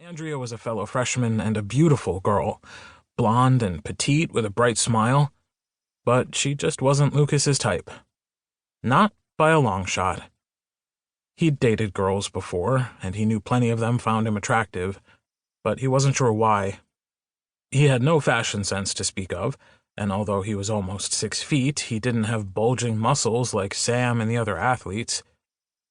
Andrea was a fellow freshman and a beautiful girl, blonde and petite with a bright smile, but she just wasn't Lucas's type. Not by a long shot. He'd dated girls before, and he knew plenty of them found him attractive, but he wasn't sure why. He had no fashion sense to speak of, and although he was almost 6 feet, he didn't have bulging muscles like Sam and the other athletes.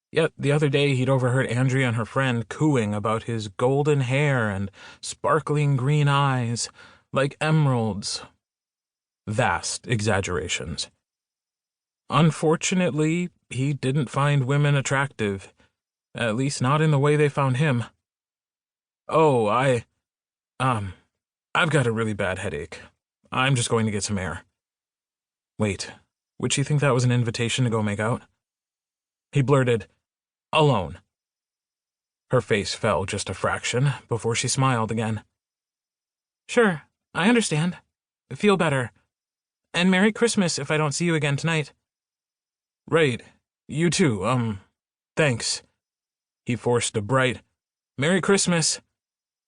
Yet the other day he'd overheard Andrea and her friend cooing about his golden hair and sparkling green eyes, like emeralds. Vast exaggerations. Unfortunately, he didn't find women attractive, at least not in the way they found him. "Oh, I've got a really bad headache. I'm just going to get some air." Wait, would she think that was an invitation to go make out? He blurted, "Alone." Her face fell just a fraction before she smiled again. "Sure, I understand. Feel better. And Merry Christmas if I don't see you again tonight." "Right, you too, thanks." He forced a bright, "Merry Christmas,"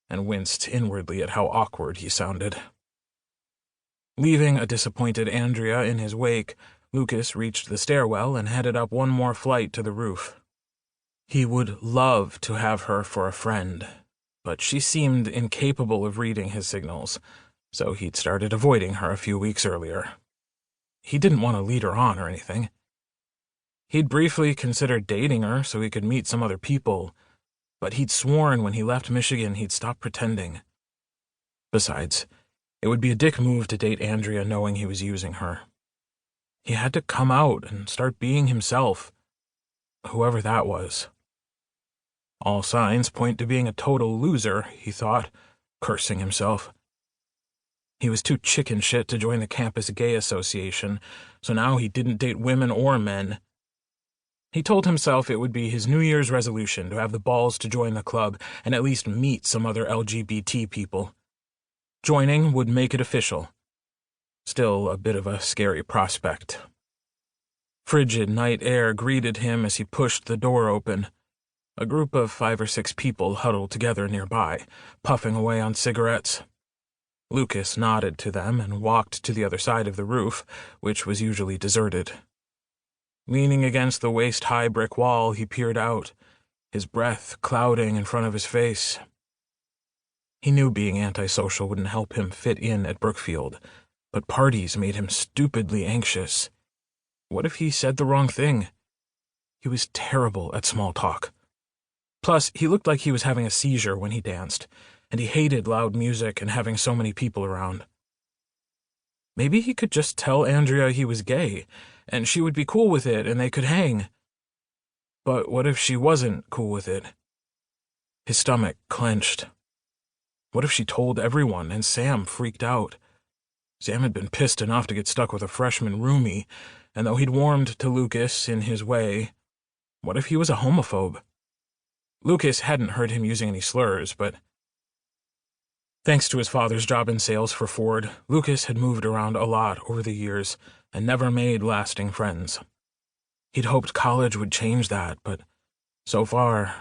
and winced inwardly at how awkward he sounded. Leaving a disappointed Andrea in his wake, Lucas reached the stairwell and headed up one more flight to the roof. He would love to have her for a friend, but she seemed incapable of reading his signals, so he'd started avoiding her a few weeks earlier. He didn't want to lead her on or anything. He'd briefly considered dating her so he could meet some other people, but he'd sworn when he left Michigan he'd stop pretending. Besides, it would be a dick move to date Andrea knowing he was using her. He had to come out and start being himself, whoever that was. All signs point to being a total loser, he thought, cursing himself. He was too chicken shit to join the campus gay association, so now he didn't date women or men. He told himself it would be his New Year's resolution to have the balls to join the club and at least meet some other LGBT people. Joining would make it official. Still a bit of a scary prospect. Frigid night air greeted him as he pushed the door open. A group of 5 or 6 people huddled together nearby, puffing away on cigarettes. Lucas nodded to them and walked to the other side of the roof, which was usually deserted. Leaning against the waist-high brick wall, he peered out, his breath clouding in front of his face. He knew being antisocial wouldn't help him fit in at Brookfield, but parties made him stupidly anxious. What if he said the wrong thing? He was terrible at small talk. Plus, he looked like he was having a seizure when he danced, and he hated loud music and having so many people around. Maybe he could just tell Andrea he was gay, and she would be cool with it and they could hang. But what if she wasn't cool with it? His stomach clenched. What if she told everyone and Sam freaked out? Sam had been pissed enough to get stuck with a freshman roomie, and though he'd warmed to Lucas in his way, what if he was a homophobe? Lucas hadn't heard him using any slurs, but thanks to his father's job in sales for Ford, Lucas had moved around a lot over the years and never made lasting friends. He'd hoped college would change that, but so far,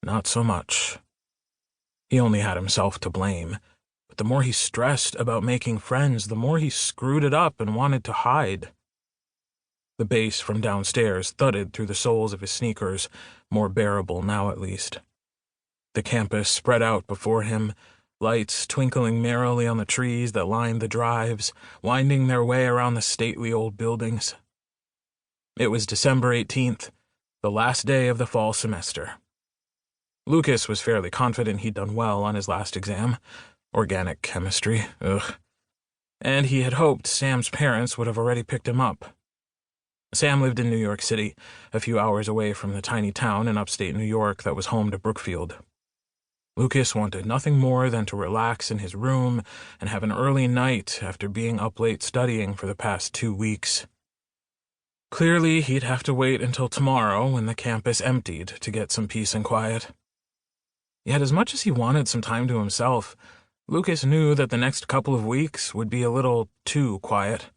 not so much. He only had himself to blame, but the more he stressed about making friends, the more he screwed it up and wanted to hide. The bass from downstairs thudded through the soles of his sneakers, more bearable now at least. The campus spread out before him, lights twinkling merrily on the trees that lined the drives, winding their way around the stately old buildings. It was December 18th, the last day of the fall semester. Lucas was fairly confident he'd done well on his last exam, organic chemistry, and he had hoped Sam's parents would have already picked him up. Sam lived in New York City, a few hours away from the tiny town in upstate New York that was home to Brookfield. Lucas wanted nothing more than to relax in his room and have an early night after being up late studying for the past 2 weeks. Clearly, he'd have to wait until tomorrow when the campus emptied to get some peace and quiet. Yet as much as he wanted some time to himself, Lucas knew that the next couple of weeks would be a little too quiet.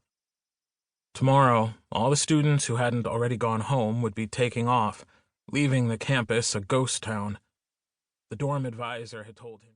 Tomorrow, all the students who hadn't already gone home would be taking off, leaving the campus a ghost town. The dorm advisor had told him.